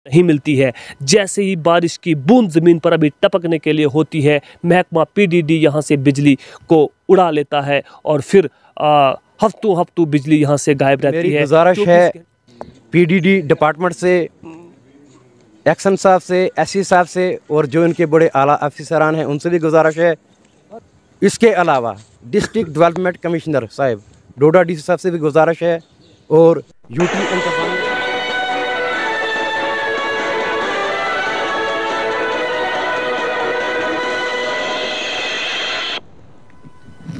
नहीं मिलती है। जैसे ही बारिश की बूंद ज़मीन पर अभी टपकने के लिए होती है, महकमा पीडीडी यहाँ से बिजली को उड़ा लेता है और फिर हफ्तों हफ्तों बिजली यहाँ से गायब रहती है। मेरी गुजारिश है पीडीडी डिपार्टमेंट से, एक्शन साहब से, एससी साहब से और जो इनके बड़े आला अफसरान हैं उनसे भी गुजारिश है। इसके अलावा डिस्ट्रिक्ट डेवलपमेंट कमिश्नर साहब डोडा डीसी साहब से भी गुजारिश है और यूटी इंतजामिया।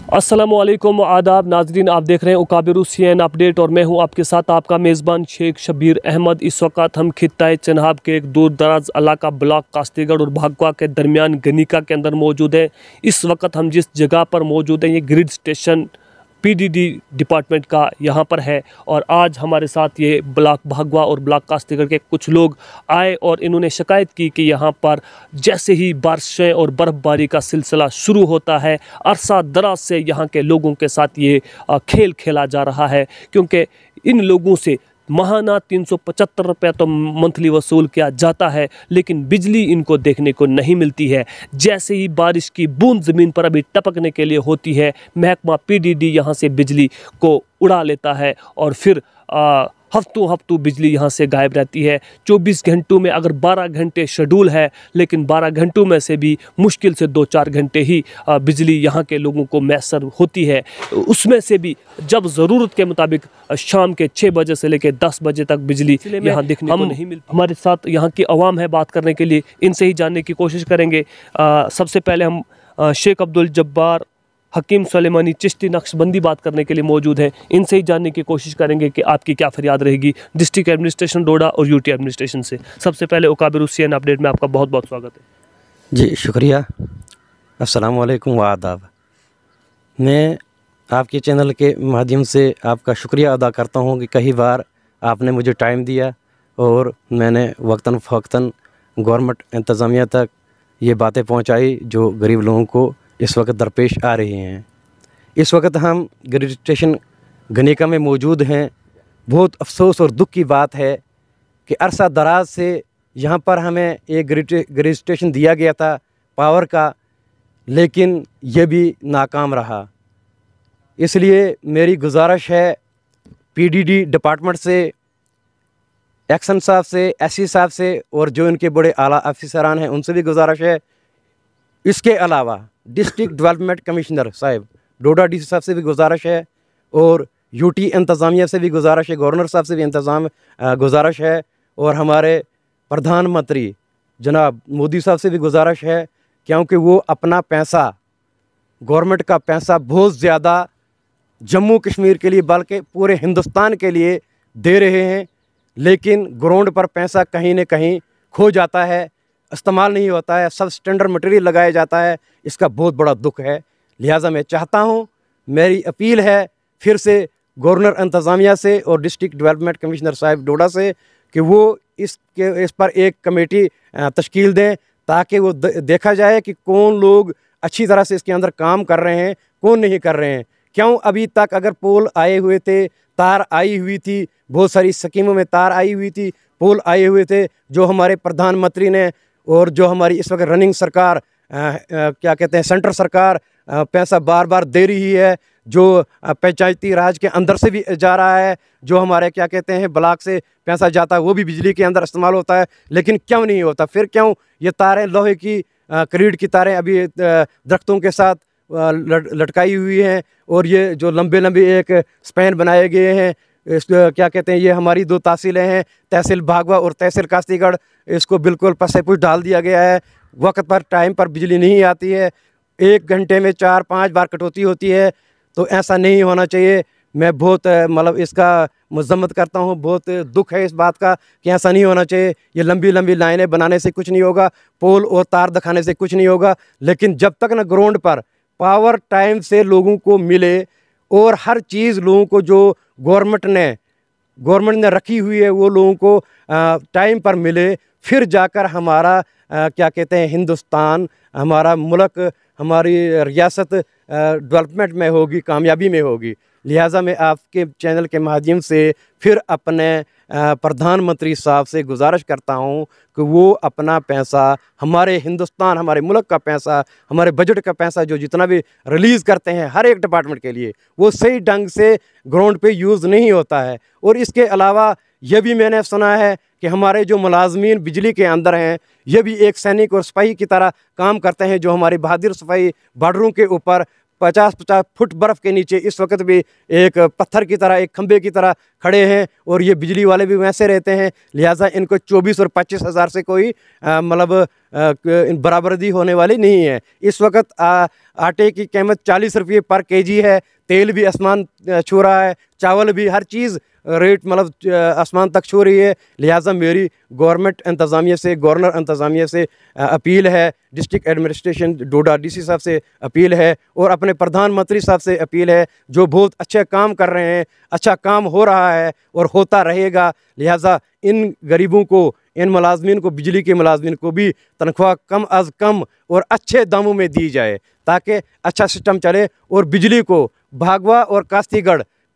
अस्सलामुअलैकुम आदाब नाजरीन, आप देख रहे हैं उकाबिर CNN अपडेट और मैं हूं आपके साथ आपका मेज़बान शेख शबीर अहमद। इस वक्त हम खित्ताए चनाब के एक दूर दराज इलाका ब्लॉक कास्तीगढ़ और भागवा के दरमियान गनीका के अंदर मौजूद है। इस वक्त हम जिस जगह पर मौजूद हैं ये ग्रिड स्टेशन पीडीडी डिपार्टमेंट का यहाँ पर है और आज हमारे साथ ये ब्लॉक भागवा और ब्लॉक कास्तीगढ़ के कुछ लोग आए और इन्होंने शिकायत की कि यहाँ पर जैसे ही बारिशें और बर्फ़बारी का सिलसिला शुरू होता है, अरसा दराज से यहाँ के लोगों के साथ ये खेल खेला जा रहा है, क्योंकि इन लोगों से माहाना 375 रुपये तो मंथली वसूल किया जाता है, लेकिन बिजली इनको देखने को नहीं मिलती है। जैसे ही बारिश की बूंद ज़मीन पर अभी टपकने के लिए होती है, महकमा पीडीडी यहाँ से बिजली को उड़ा लेता है और फिर हफ्तों हफ्तों बिजली यहाँ से गायब रहती है। 24 घंटों में अगर 12 घंटे शेड्यूल है, लेकिन 12 घंटों में से भी मुश्किल से 2-4 घंटे ही बिजली यहाँ के लोगों को मैसर होती है। उसमें से भी जब ज़रूरत के मुताबिक शाम के 6 बजे से लेकर 10 बजे तक बिजली यहाँ देखने को नहीं मिलती। हमारे साथ यहाँ की आवाम है बात करने के लिए, इनसे ही जानने की कोशिश करेंगे। सबसे पहले हम शेख अब्दुल जब्बार हकीम सुलेमानी चिश्ती नक्शबंदी बात करने के लिए मौजूद हैं। इनसे ही जानने की कोशिश करेंगे कि आपकी क्या फरियाद रहेगी डिस्ट्रिक्ट एडमिनिस्ट्रेशन डोडा और यूटी एडमिनिस्ट्रेशन से। सबसे पहले उकाबिर CNN अपडेट में आपका बहुत बहुत स्वागत है। जी शुक्रिया, अस्सलाम वालेकुम व आदाब। मैं आपके चैनल के माध्यम से आपका शुक्रिया अदा करता हूँ कि कई बार आपने मुझे टाइम दिया और मैंने वक्तन फ़वक्तन गवर्नमेंट इंतज़ामिया तक ये बातें पहुँचाई जो गरीब लोगों को इस वक्त दरपेश आ रही हैं। इस वक्त हम ग्रिड स्टेशन गनीका में मौजूद हैं। बहुत अफसोस और दुख की बात है कि अरसा दराज से यहाँ पर हमें एक ग्रिड स्टेशन दिया गया था पावर का, लेकिन ये भी नाकाम रहा। इसलिए मेरी गुजारिश है पीडीडी डिपार्टमेंट से, एक्शन साहब से, एससी साहब से और जो इनके बड़े आला अफसरान हैं उनसे भी गुजारिश है। इसके अलावा डिस्ट्रिक्ट डेवलपमेंट कमिश्नर साहब डोडा डीसी साहब से भी गुजारिश है और यूटी इंतज़ामिया से भी गुजारिश है, गवर्नर साहब से भी गुजारिश है और हमारे प्रधानमंत्री जनाब मोदी साहब से भी गुजारिश है, क्योंकि वो अपना पैसा, गवर्नमेंट का पैसा बहुत ज़्यादा जम्मू कश्मीर के लिए बल्कि पूरे हिंदुस्तान के लिए दे रहे हैं, लेकिन ग्राउंड पर पैसा कहीं न कहीं खो जाता है, इस्तेमाल नहीं होता है, सब स्टैंडर्ड मटेरियल लगाया जाता है। इसका बहुत बड़ा दुख है। लिहाजा मैं चाहता हूँ, मेरी अपील है फिर से गवर्नर इंतज़ामिया से और डिस्ट्रिक्ट डेवलपमेंट कमिश्नर साहब डोडा से कि वो इस पर एक कमेटी तश्कील दें ताकि वो देखा जाए कि कौन लोग अच्छी तरह से इसके अंदर काम कर रहे हैं, कौन नहीं कर रहे हैं। क्यों अभी तक अगर पोल आए हुए थे, तार आई हुई थी, बहुत सारी स्कीमों में तार आई हुई थी, पोल आए हुए थे, जो हमारे प्रधानमंत्री ने और जो हमारी इस वक्त रनिंग सरकार क्या कहते हैं सेंटर सरकार पैसा बार बार दे रही है, जो पंचायती राज के अंदर से भी जा रहा है, जो हमारे क्या कहते हैं ब्लॉक से पैसा जाता है वो भी बिजली के अंदर इस्तेमाल होता है, लेकिन क्यों नहीं होता? फिर क्यों ये तारें लोहे की क्रीड की तारें अभी दरख्तों के साथ लटकाई हुई हैं और ये जो लंबे लंबे एक स्पैन बनाए गए हैं, इसको क्या कहते हैं, ये हमारी 2 तहसीलें हैं, तहसील भागवा और तहसील कास्तीगढ़, इसको बिल्कुल पसेपुश डाल दिया गया है। वक्त पर टाइम पर बिजली नहीं आती है, 1 घंटे में 4-5 बार कटौती होती है, तो ऐसा नहीं होना चाहिए। मैं बहुत मतलब इसका मजम्मत करता हूँ, बहुत दुख है इस बात का कि ऐसा नहीं होना चाहिए। ये लंबी लंबी लाइनें बनाने से कुछ नहीं होगा, पोल और तार दिखाने से कुछ नहीं होगा, लेकिन जब तक ना ग्राउंड पर पावर टाइम से लोगों को मिले और हर चीज़ लोगों को जो गवर्नमेंट ने रखी हुई है वो लोगों को टाइम पर मिले, फिर जाकर हमारा क्या कहते हैं हिंदुस्तान, हमारा मुल्क हमारी रियासत डेवलपमेंट में होगी, कामयाबी में होगी। लिहाजा मैं आपके चैनल के माध्यम से फिर अपने प्रधानमंत्री साहब से गुजारिश करता हूं कि वो अपना पैसा, हमारे हिंदुस्तान, हमारे मुल्क का पैसा, हमारे बजट का पैसा जो जितना भी रिलीज़ करते हैं हर एक डिपार्टमेंट के लिए, वो सही ढंग से ग्राउंड पे यूज़ नहीं होता है। और इसके अलावा यह भी मैंने सुना है कि हमारे जो मुलाजमीन बिजली के अंदर हैं, ये भी एक सैनिक और सिपाही की तरह काम करते हैं, जो हमारी बहादुर सिपाही बॉर्डरों के ऊपर 50-50 फुट बर्फ़ के नीचे इस वक्त भी एक पत्थर की तरह, एक खंबे की तरह खड़े हैं, और ये बिजली वाले भी वैसे रहते हैं। लिहाजा इनको 24 और 25 हज़ार से कोई बराबरी होने वाली नहीं है। इस वक्त आटे की कीमत 40 रुपये पर केजी है, तेल भी आसमान छू रहा है, चावल भी, हर चीज़ रेट आसमान तक छू रही है। लिहाजा मेरी गवर्नमेंट इंतज़ामिया से, गवर्नर इंतज़ामिया से अपील है, डिस्ट्रिक्ट एडमिनिस्ट्रेशन डोडा डीसी साहब से अपील है, और अपने प्रधानमंत्री साहब से अपील है, जो बहुत अच्छे काम कर रहे हैं, अच्छा काम हो रहा है और होता रहेगा। लिहाजा इन गरीबों को, इन मुलाजमीन को, बिजली के मुलाजमीन को भी तनख्वाह कम अज़ कम और अच्छे दामों में दी जाए, ताकि अच्छा सिस्टम चले। और बिजली को भागवा और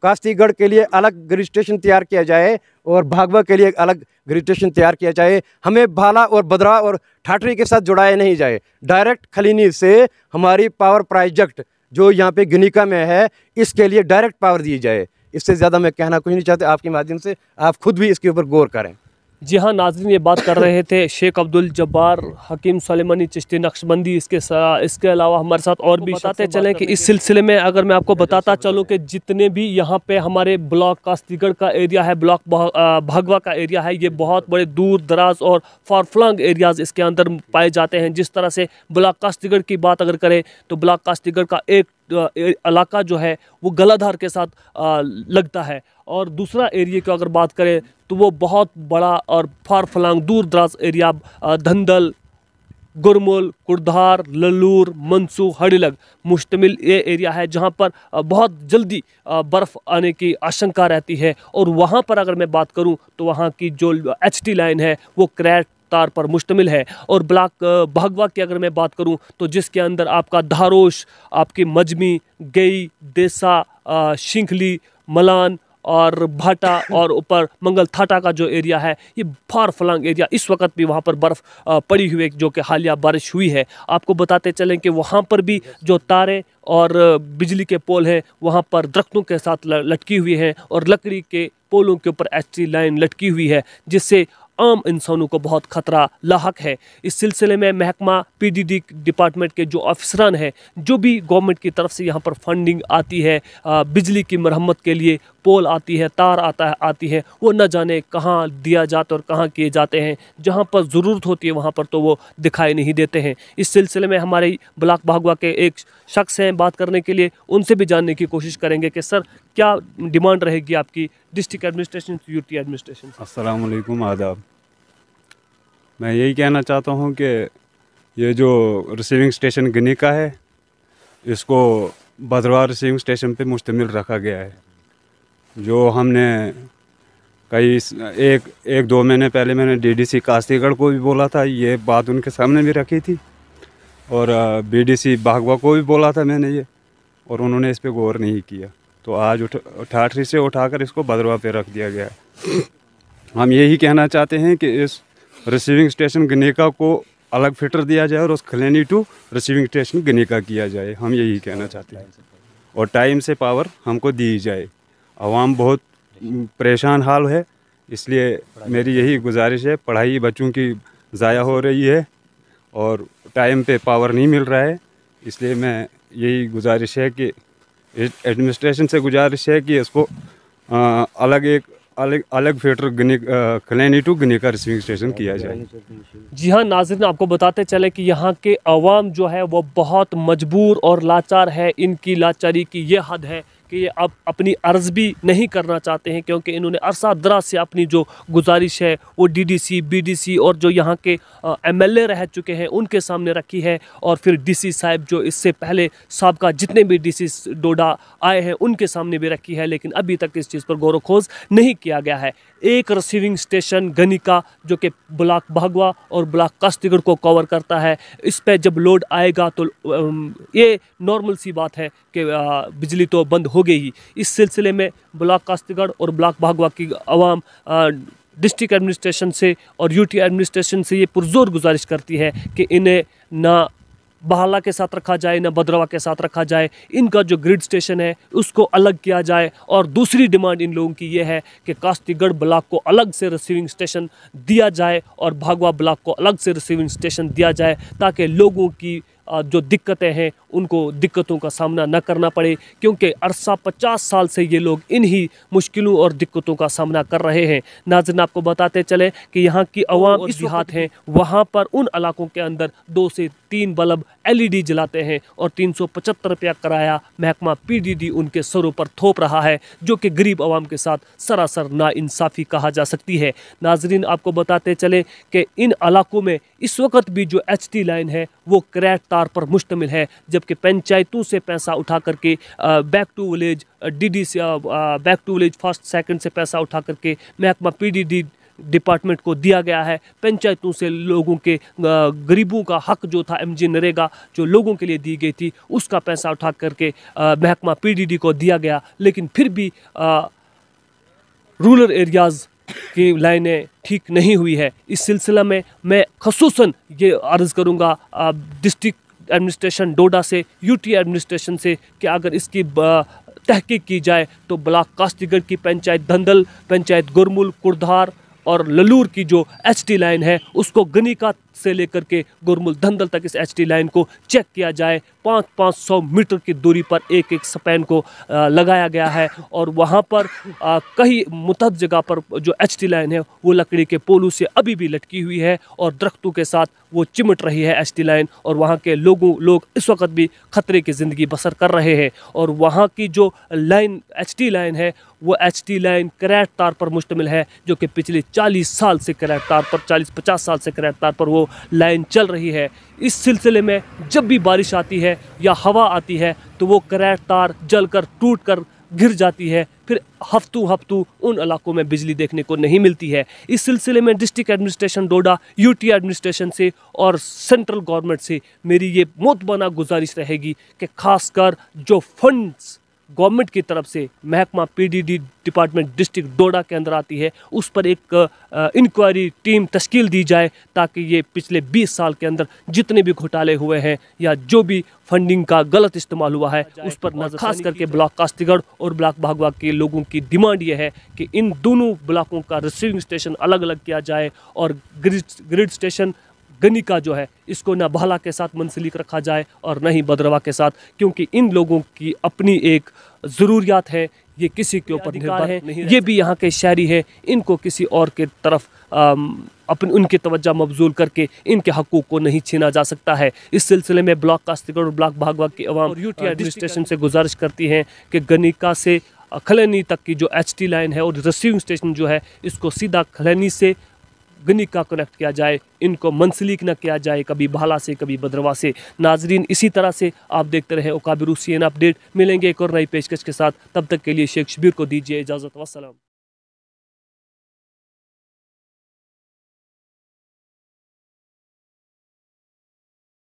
कास्तीगढ़ के लिए अलग ग्रिड स्टेशन तैयार किया जाए, और भागवा के लिए एक अलग ग्रिड स्टेशन तैयार किया जाए। हमें भाला और बदरा और ठाठरी के साथ जुड़ाया नहीं जाए। डायरेक्ट खलीनी से हमारी पावर प्रोजेक्ट जो यहाँ पे गिनिका में है, इसके लिए डायरेक्ट पावर दी जाए। इससे ज़्यादा मैं कहना कुछ नहीं चाहते। आपके माध्यम से आप खुद भी इसके ऊपर गौर करें। जी हाँ नाज़रीन, ये बात कर रहे थे शेख अब्दुल जब्बार हकीम सुलेमानी चिश्ती नक्शबंदी। इसके अलावा हमारे साथ और भी बताते चलें कि इस सिलसिले में अगर मैं आपको बताता चलूँ कि जितने भी यहाँ पे हमारे ब्लॉक कास्तीगढ़ का एरिया है, ब्लॉक भागवा का एरिया है, ये बहुत बड़े दूर दराज और फार फ्लंग एरियाज़ इसके अंदर पाए जाते हैं। जिस तरह से ब्लॉक कास्तीगढ़ की बात अगर करें तो ब्लॉक कास्तीगढ़ का एक इलाका जो है वो गलाधार के साथ लगता है, और दूसरा एरिया की अगर बात करें तो वो बहुत बड़ा और फार फलांग दूर दराज एरिया धंधल, गुरमुल, कुर्धार, लल्लूर, मंसू, हड़िलग मुश्तमिल ये एरिया है, जहाँ पर बहुत जल्दी बर्फ़ आने की आशंका रहती है। और वहाँ पर अगर मैं बात करूँ तो वहाँ की जो HT लाइन है वो क्रैक तार पर मुश्तमिल है। और ब्लॉक भागवा की अगर मैं बात करूं तो जिसके अंदर आपका धारोश, आपकी मजमी, गई, देसा, शिंखली, मलान और भाटा और ऊपर मंगल थाटा का जो एरिया है, ये फार फलांग एरिया, इस वक्त भी वहाँ पर बर्फ़ पड़ी हुई है, जो कि हालिया बारिश हुई है। आपको बताते चलें कि वहाँ पर भी जो तारे और बिजली के पोल हैं वहाँ पर दरख्तों के साथ लटकी हुई हैं, और लकड़ी के पोलों के ऊपर HT लाइन लटकी हुई है, जिससे आम इंसानों को बहुत ख़तरा लाहक है। इस सिलसिले में महकमा PDD डिपार्टमेंट के जो अफसरान हैं, जो भी गवर्नमेंट की तरफ से यहाँ पर फंडिंग आती है, बिजली की मरम्मत के लिए पोल आती है, तार आती है, वो न जाने कहाँ दिया जाता और कहाँ किए जाते हैं। जहाँ पर ज़रूरत होती है वहाँ पर तो वो दिखाई नहीं देते हैं। इस सिलसिले में हमारे ब्लॉक भागवा के एक शख्स हैं बात करने के लिए, उनसे भी जानने की कोशिश करेंगे कि सर क्या डिमांड रहेगी आपकी डिस्ट्रिक्ट एडमिनिस्ट्रेशन, यूटी एडमिनिस्ट्रेशन। अस्सलाम वालेकुम, आदाब। मैं यही कहना चाहता हूँ कि ये जो रिसीविंग स्टेशन गिनिका है, इसको भद्रवाह रिसीविंग स्टेशन पे मुश्तमिल रखा गया है। जो हमने कई एक दो महीने पहले मैंने DDC कास्तीगढ़ को भी बोला था, ये बात उनके सामने भी रखी थी, और BDC भागवा को भी बोला था मैंने ये, और उन्होंने इस पे गौर नहीं किया। तो आज ठाठरी से उठाकर इसको भद्रवाह पे रख दिया गया है। हम यही कहना चाहते हैं कि इस रिसीविंग स्टेशन गिनिका को अलग फिटर दिया जाए और उस खलैनी टू रिसीविंग स्टेशन गिनिका किया जाए। हम यही कहना चाहते हैं, और टाइम से पावर हमको दी जाए। आवाम बहुत परेशान हाल है, इसलिए मेरी यही गुजारिश है। पढ़ाई बच्चों की ज़ाया हो रही है और टाइम पे पावर नहीं मिल रहा है, इसलिए मैं यही गुजारिश है कि एडमिनिस्ट्रेशन से गुजारिश है कि इसको अलग filter Khalaini to गिनिका receiving station किया जाए। जी हाँ नाज़रीन, आपको बताते चले कि यहाँ के अवाम जो है वो बहुत मजबूर और लाचार है। इनकी लाचारी की ये हद है कि ये अब अपनी अर्ज़ भी नहीं करना चाहते हैं, क्योंकि इन्होंने अरसा दराज से अपनी जो गुजारिश है वो डीडीसी, बीडीसी और जो यहाँ के एमएलए रह चुके हैं उनके सामने रखी है, और फिर डीसी साहब जो इससे पहले साबका जितने भी डीसी डोडा आए हैं उनके सामने भी रखी है, लेकिन अभी तक इस चीज़ पर गौर व खोज नहीं किया गया है। एक रिसीविंग स्टेशन गनिका जो कि ब्लॉक भागवा और ब्लॉक कास्तीगढ़ को कवर करता है, इस पर जब लोड आएगा तो ये नॉर्मल सी बात है कि बिजली तो बंद हो गई ही। इस सिलसिले में ब्लॉक कास्तीगढ़ और ब्लॉक भागवा की आवाम डिस्ट्रिक्ट एडमिनिस्ट्रेशन से और यूटी एडमिनिस्ट्रेशन से ये पुरजोर गुजारिश करती है कि इन्हें ना बहाला के साथ रखा जाए ना भद्रवा के साथ रखा जाए, इनका जो ग्रिड स्टेशन है उसको अलग किया जाए। और दूसरी डिमांड इन लोगों की ये है कि कास्तीगढ़ ब्लॉक को अलग से रिसीविंग स्टेशन दिया जाए और भागवा ब्लॉक को अलग से रिसीविंग स्टेशन दिया जाए, ताकि लोगों की जो दिक्कतें हैं उनको दिक्कतों का सामना न करना पड़े, क्योंकि अरसा 50 साल से ये लोग इन्हीं मुश्किलों और दिक्कतों का सामना कर रहे हैं। नाज़रीन, आपको बताते चले कि यहाँ की अवाम इस देहात हैं, वहाँ पर उन इलाकों के अंदर 2 से 3 बल्ब LED जलाते हैं और 375 रुपया किराया महकमा PDD उनके सरों पर थोप रहा है, जो कि गरीब आवाम के साथ सरासर नाइंसाफ़ी कहा जा सकती है। नाज़रीन, आपको बताते चले कि इन इलाकों में इस वक्त भी जो HT लाइन है वो क्रैक तार पर मुश्तमिल है, जबकि पंचायतों से पैसा उठा करके back to village DDC back to village first second से पैसा उठा करके महकमा PDD डिपार्टमेंट को दिया गया है। पंचायतों से लोगों के गरीबों का हक जो था MG नरेगा जो लोगों के लिए दी गई थी उसका पैसा उठा करके महकमा PDD को दिया गया, लेकिन फिर भी रूरल एरियाज़ की लाइनें ठीक नहीं हुई है। इस सिलसिला में मैं खसूसन ये अर्ज़ करूँगा डिस्ट्रिक्ट एडमिनिस्ट्रेशन डोडा से, यूटी एडमिनिस्ट्रेशन से, कि अगर इसकी तहकीक की जाए तो ब्लॉक कास्तीगढ़ की पंचायत धंधल, पंचायत गुरमुल, कुरधार और ललूर की जो HT लाइन है उसको गनिका से लेकर के गुरमुल धंधल तक इस HT लाइन को चेक किया जाए। 500 मीटर की दूरी पर एक एक स्पैन को लगाया गया है, और वहाँ पर कई मुतहद जगह पर जो HT लाइन है वो लकड़ी के पोलों से अभी भी लटकी हुई है और दरख्तों के साथ वो चिमट रही है HT लाइन, और वहाँ के लोग इस वक्त भी ख़तरे की ज़िंदगी बसर कर रहे हैं। और वहाँ की जो लाइन HT लाइन है वो HT लाइन करैट तार पर मुश्तमिल है, जो कि पिछले 40 साल से करैट तार पर 40-50 साल से करैट तार पर वो लाइन चल रही है। इस सिलसिले में जब भी बारिश आती है या हवा आती है तो वो करैट तार जलकर टूट कर गिर जाती है, फिर हफ्तों उन इलाकों में बिजली देखने को नहीं मिलती है। इस सिलसिले में डिस्ट्रिक्ट एडमिनिस्ट्रेशन डोडा, यूटी एडमिनिस्ट्रेशन से और सेंट्रल गवर्नमेंट से मेरी ये मोतबाना गुजारिश रहेगी कि खासकर जो फंड्स गवर्नमेंट की तरफ से महकमा PDD डिपार्टमेंट डिस्ट्रिक्ट डोडा के अंदर आती है उस पर एक इंक्वायरी टीम तश्कील दी जाए, ताकि ये पिछले 20 साल के अंदर जितने भी घोटाले हुए हैं या जो भी फंडिंग का गलत इस्तेमाल हुआ है उस पर नजर, खास करके ब्लॉक कास्तीगढ़ और ब्लॉक भागवा के लोगों की डिमांड ये है कि इन दोनों ब्लॉकों का रिसीविंग स्टेशन अलग अलग किया जाए और ग्रिड स्टेशन गनिका जो है इसको ना बहाला के साथ मुंसलिक रखा जाए और न ही भद्रवा के साथ, क्योंकि इन लोगों की अपनी एक ज़रूरियात है, ये किसी के ऊपर निर्भर है, ये भी यहाँ के शहरी है, इनको किसी और के तरफ अपनी उनकी तवज्जो मबजूल करके इनके हकूक़ को नहीं छीना जा सकता है। इस सिलसिले में ब्लॉक कास्तीगढ़ और ब्लॉक भागवा की अवाम यूटी एडमिनिस्ट्रेशन से गुजारिश करती हैं कि गनिका से खलैनी तक की जो HT लाइन है और रिसीविंग स्टेशन जो है इसको सीधा खलैनी से गनिका कनेक्ट किया जाए, इनको मंसलिक न किया जाए कभी भाला से कभी भद्रवा से। नाजरीन, इसी तरह से आप देखते रहे ओकाबिर CNN अपडेट। मिलेंगे एक और नई पेशकश के साथ, तब तक के लिए शेख शबीर को दीजिए इजाज़त। वस्सलाम।